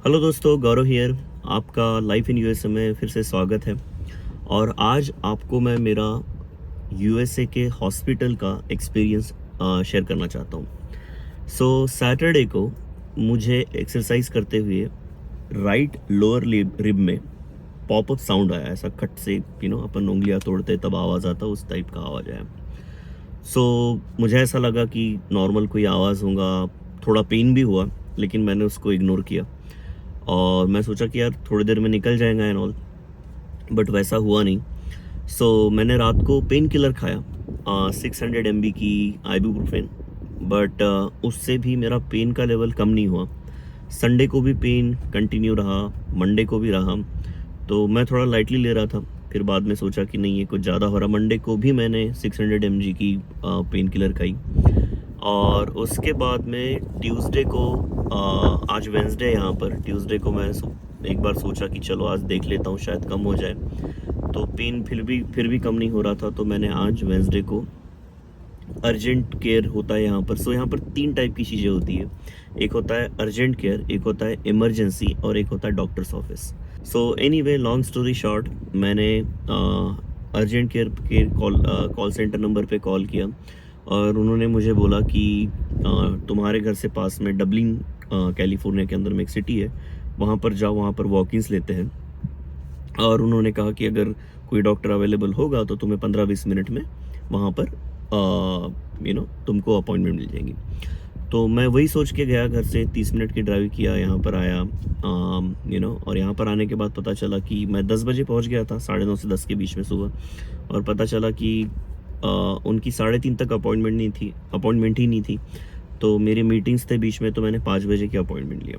Hello दोस्तों, गौरव here. आपका life in USA में फिर से स्वागत है। और आज आपको मैं मेरा यूएसए के हॉस्पिटल का एक्सपीरियंस शेयर करना चाहता हूँ। सैटरडे को मुझे एक्सरसाइज करते हुए राइट लोअर रिब में पॉपअप साउंड आया। ऐसा खट से अपन उंगलियां तोड़ते तब आवाज़ आता, उस टाइप का आवाज़ आया। मुझे ऐसा लगा कि नॉर्मल कोई आवाज़ होगा। थोड़ा पेन भी हुआ, लेकिन मैंने उसको इग्नोर किया और मैं सोचा कि यार थोड़ी देर में निकल जाएगा एंड ऑल, बट वैसा हुआ नहीं। मैंने रात को पेन किलर खाया, 600 MB की आइबुप्रोफेन, बट उससे भी मेरा पेन का लेवल कम नहीं हुआ। संडे को भी पेन कंटिन्यू रहा, मंडे को भी रहा। तो मैं थोड़ा लाइटली ले रहा था, फिर बाद में सोचा कि नहीं, ये कुछ ज़्यादा हो रहा। मंडे को भी मैंने 600 mg की पेन किलर खाई। और उसके बाद में ट्यूसडे को, आज वेंसडे यहाँ पर, ट्यूसडे को मैं एक बार सोचा कि चलो आज देख लेता हूँ, शायद कम हो जाए। तो पेन फिर भी कम नहीं हो रहा था। तो मैंने आज वेंसडे को, अर्जेंट केयर होता है यहाँ पर। यहाँ पर 3 टाइप की चीज़ें होती है। एक होता है अर्जेंट केयर, एक होता है इमरजेंसी, और एक होता है doctors office. Anyway, long story short, मैंने अर्जेंट केयर के कॉल सेंटर नंबर पे कॉल किया और उन्होंने मुझे बोला कि तुम्हारे घर से पास में डबलिन, कैलिफोर्निया के अंदर में एक सिटी है, वहाँ पर जाओ, वहाँ पर वॉक-इन्स लेते हैं। और उन्होंने कहा कि अगर कोई डॉक्टर अवेलेबल होगा तो तुम्हें 15-20 मिनट में वहाँ पर तुमको अपॉइंटमेंट मिल जाएगी। तो मैं वही सोच के गया, घर से 30 मिनट की ड्राइव किया, यहाँ पर आया। और यहाँ पर आने के बाद पता चला कि मैं 10 बजे पहुँच गया था, 9:30 से 10 के बीच में सुबह। और पता चला कि उनकी 3:30 तक अपॉइंटमेंट ही नहीं थी। तो मेरी मीटिंग्स थे बीच में, तो मैंने 5 बजे की अपॉइंटमेंट लिया।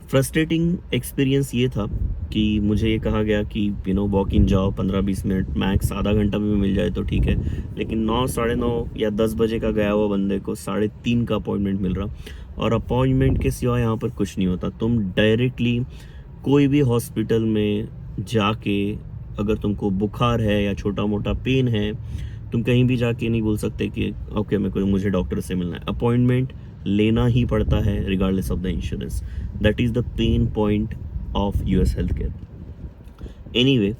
फ्रस्ट्रेटिंग एक्सपीरियंस ये था कि मुझे ये कहा गया कि वॉक इन जाओ, 15-20 मिनट मैक्स, आधा घंटा में भी मिल जाए तो ठीक है। लेकिन 9, 9:30 या 10 बजे का गया हुआ बंदे को 3:30 का अपॉइंटमेंट मिल रहा। और अपॉइंटमेंट के सिवा यहाँ पर कुछ नहीं होता। तुम डायरेक्टली कोई भी हॉस्पिटल में जाके, अगर तुमको बुखार है या छोटा मोटा पेन है, तुम कहीं भी जाके नहीं बोल सकते कि ओके मुझे डॉक्टर से मिलना है। अपॉइंटमेंट लेना ही पड़ता है regardless of the insurance. That is the pain point of US health care. Anyway,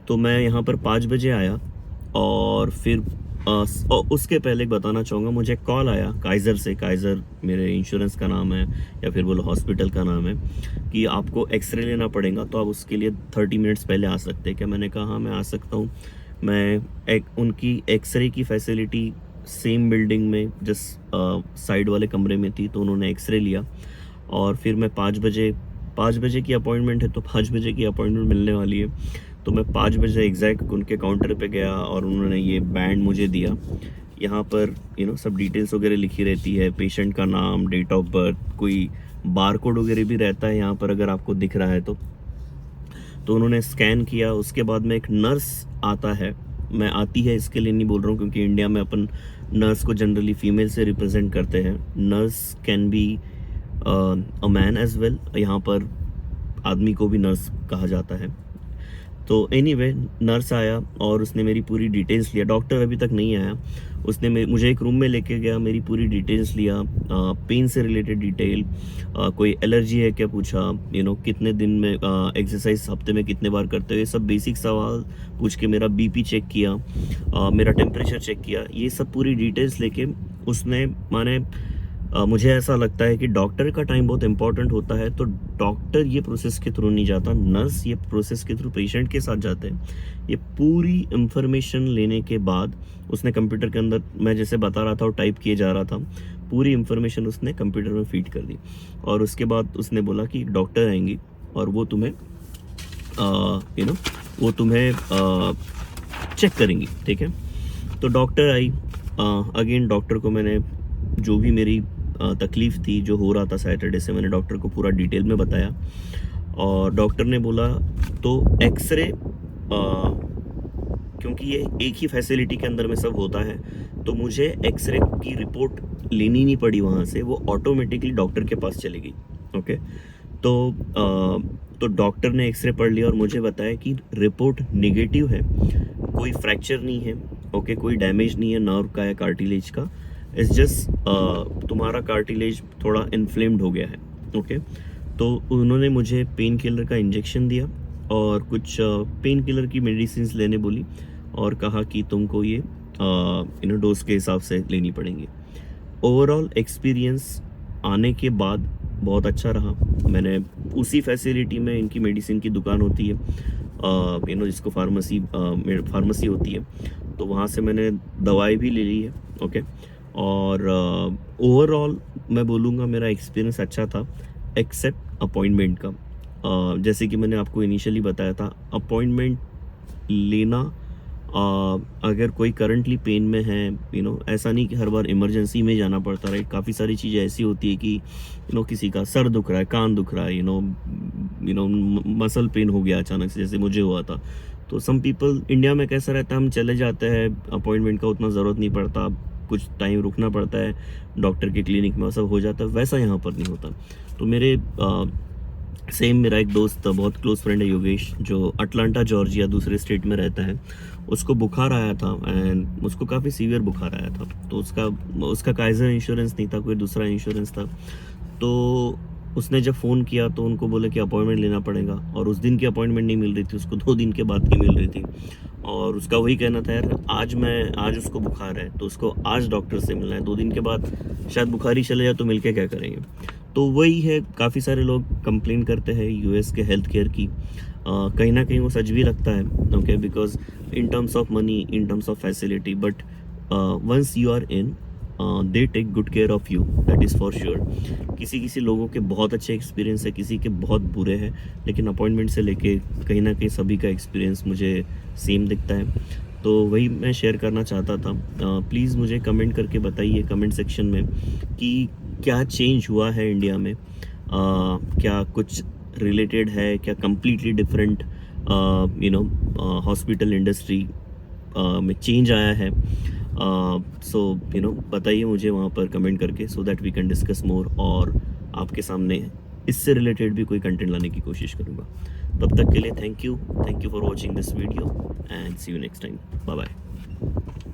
तो मैं यहाँ पर 5 बजे आया और फिर उसके पहले बताना चाहूँगा, मुझे कॉल आया काइज़र से। काइज़र मेरे इंश्योरेंस का नाम है, या फिर बोलो हॉस्पिटल का नाम है, कि आपको एक्सरे लेना पड़ेगा, तो आप उसके लिए 30 मिनट्स पहले आ सकते हैं क्या। मैंने कहा हाँ, मैं आ सकता हूँ। मैं उनकी एक्सरे की फैसिलिटी सेम बिल्डिंग में जस्ट साइड वाले कमरे में थी, तो उन्होंने एक्सरे लिया। और फिर मैं 5 बजे की अपॉइंटमेंट है, तो 5 बजे की अपॉइंटमेंट मिलने वाली है। तो मैं 5 बजे एग्जैक्ट उनके काउंटर पे गया और उन्होंने ये बैंड मुझे दिया। यहाँ पर सब डिटेल्स वगैरह लिखी रहती है, पेशेंट का नाम, डेट ऑफ बर्थ, कोई बार कोड वगैरह भी रहता है यहाँ पर, अगर आपको दिख रहा है तो उन्होंने स्कैन किया। उसके बाद में एक नर्स आता है, मैं आती है इसके लिए नहीं बोल रहा हूँ, क्योंकि इंडिया में अपन नर्स को जनरली फीमेल से रिप्रेजेंट करते हैं। Nurse can be a man as well, यहाँ पर आदमी को भी नर्स कहा जाता है। तो एनीवे, नर्स आया और उसने मेरी पूरी डिटेल्स लिया। डॉक्टर अभी तक नहीं आया। उसने मुझे एक रूम में लेके गया, मेरी पूरी डिटेल्स लिया, पेन से रिलेटेड डिटेल, कोई एलर्जी है क्या पूछा, कितने दिन में एक्सरसाइज हफ्ते में कितने बार करते हो, ये सब बेसिक सवाल पूछ के मेरा बीपी चेक किया, मेरा टेम्परेचर चेक किया। ये सब पूरी डिटेल्स लेके उसने, मुझे ऐसा लगता है कि डॉक्टर का टाइम बहुत इंपॉर्टेंट होता है, तो डॉक्टर ये प्रोसेस के थ्रू नहीं जाता, नर्स ये प्रोसेस के थ्रू पेशेंट के साथ जाते हैं। ये पूरी इंफॉर्मेशन लेने के बाद उसने कंप्यूटर के अंदर, मैं जैसे बता रहा था और टाइप किए जा रहा था, पूरी इंफॉर्मेशन उसने कंप्यूटर में फीड कर दी। और उसके बाद उसने बोला कि डॉक्टर आएंगी और वो तुम्हें चेक करेंगी, ठीक है। तो डॉक्टर आई। अगेन डॉक्टर को मैंने जो भी मेरी तकलीफ़ थी, जो हो रहा था सैटरडे से, मैंने डॉक्टर को पूरा डिटेल में बताया। और डॉक्टर ने बोला तो एक्सरे, क्योंकि ये एक ही फैसिलिटी के अंदर में सब होता है, तो मुझे एक्सरे की रिपोर्ट लेनी नहीं पड़ी वहाँ से, वो ऑटोमेटिकली डॉक्टर के पास चली गई। ओके, तो डॉक्टर ने एक्सरे पढ़ लिया और मुझे बताया कि रिपोर्ट नेगेटिव है, कोई फ्रैक्चर नहीं है, ओके, कोई डैमेज नहीं है नर्व का या कार्टिलेज का। इट्स जस्ट तुम्हारा कार्टिलेज थोड़ा इन्फ्लेम्ड हो गया है, ओके। तो उन्होंने मुझे पेन किलर का इंजेक्शन दिया और कुछ पेन किलर की मेडिसिन लेने बोली और कहा कि तुमको ये डोज के हिसाब से लेनी पड़ेंगी। ओवरऑल एक्सपीरियंस आने के बाद बहुत अच्छा रहा। मैंने उसी फैसिलिटी में, इनकी मेडिसिन की दुकान होती है जिसको फार्मेसी होती है, तो वहाँ से मैंने दवाई भी ले ली है। ओके, और ओवरऑल मैं बोलूँगा मेरा एक्सपीरियंस अच्छा था, एक्सेप्ट अपॉइंटमेंट का। जैसे कि मैंने आपको इनिशियली बताया था, अपॉइंटमेंट लेना, अगर कोई करंटली पेन में है, ऐसा नहीं कि हर बार इमरजेंसी में जाना पड़ता, राइट। काफ़ी सारी चीज़ें ऐसी होती है कि किसी का सर दुख रहा है, कान दुख रहा है, मसल पेन हो गया अचानक से, जैसे मुझे हुआ था। तो सम पीपल, इंडिया में कैसा रहता है, हम चले जाते हैं, अपॉइंटमेंट का उतना ज़रूरत नहीं पड़ता, कुछ टाइम रुकना पड़ता है डॉक्टर के क्लिनिक में, सब हो जाता है। वैसा यहाँ पर नहीं होता। तो सेम मेरा एक दोस्त, बहुत क्लोज फ्रेंड है योगेश, जो अटलांटा जॉर्जिया दूसरे स्टेट में रहता है। उसको बुखार आया था एंड उसको काफ़ी सीवियर बुखार आया था। तो उसका काइजर इंश्योरेंस नहीं था, कोई दूसरा इंश्योरेंस था। तो उसने जब फ़ोन किया तो उनको बोले कि अपॉइंटमेंट लेना पड़ेगा, और उस दिन की अपॉइंटमेंट नहीं मिल रही थी उसको, 2 दिन के बाद की मिल रही थी। और उसका वही कहना था, यार आज उसको बुखार है तो उसको आज डॉक्टर से मिलना है, 2 दिन के बाद शायद बुखार ही चले जाए तो मिलके क्या करेंगे। तो वही है, काफ़ी सारे लोग कंप्लेन करते हैं यूएस के हेल्थ केयर की। कहीं ना कहीं वो सच भी लगता है, okay, because in terms of money, in terms of facility, but once you are in, they take good care of you, that is for sure. किसी लोगों के बहुत अच्छे एक्सपीरियंस है, किसी के बहुत बुरे हैं, लेकिन अपॉइंटमेंट से लेके कहीं ना कहीं सभी का एक्सपीरियंस मुझे सेम दिखता है। तो वही मैं शेयर करना चाहता था। प्लीज़ मुझे कमेंट करके बताइए कमेंट सेक्शन में कि क्या चेंज हुआ है इंडिया में, क्या कुछ रिलेटेड है, क्या कम्प्लीटली डिफरेंट हॉस्पिटल इंडस्ट्री में चेंज आया है। सो बताइए मुझे वहाँ पर कमेंट करके, so that we can discuss more, और आपके सामने इससे रिलेटेड भी कोई कंटेंट लाने की कोशिश करूँगा। तब तक के लिए thank you for watching this video and see you next time. Bye bye.